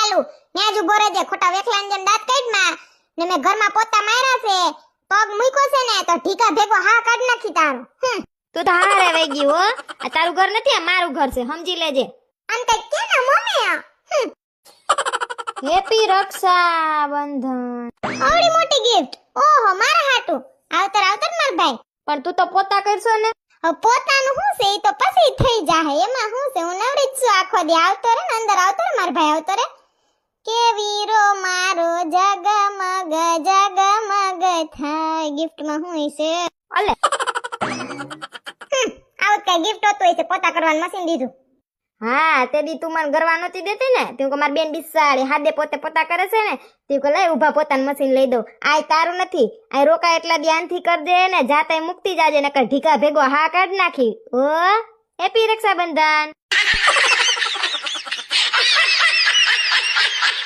આલું ન્યા જ ઉભો રહેજે ખોટા વેખલાન જેમ દાંત કાઢમાં ને મેં ઘરમાં પોતા માર્યા છે પગ મૂક્યો છે ને તો ઢીકા ભેગો હા કાઢ નાખી તારો તું તો હારે વઈ ગઈ હો આ તારું ઘર નથી આ મારું ઘર છે સમજી લેજે અંતે કે ને મમ્મી હેપી રક્ષાબંધન આવડી મોટી ગિફ્ટ ઓહો મારા હાટુ આવતર આવતર માર ભાઈ પણ તું તો પોતા કરશો ને હવે પોતાનું શું છે ઈ તો પછી થઈ જાહે એમાં શું છે હું નવરી જ છું આખો દી આવતો રે ને અંદર આવતો રે માર ભાઈ આવતો રે કે વીરો મારો જગમગ થાય ગિફ્ટમાં શું છે અલે આવું કઈ ગિફ્ટ હોતું હોય છે પોતા કરવાનું મશીન દીધું હા તે દી તું મને ગરવા નહોતી દેતી ને તું કે મારી બેન બિસાડી હાદે પોતે પોતા કરે છે ને તું કે લઈ ઊભા પોતાનું મશીન લઈ દઉં આય તારું નથી આય રોકા એટલા ધ્યાનથી કર દે ને જાતે મુક્તિ જાજે નકર ઢીકા ભેગો હા કાઢ નાખી ઓ હેપી રક્ષાબંધન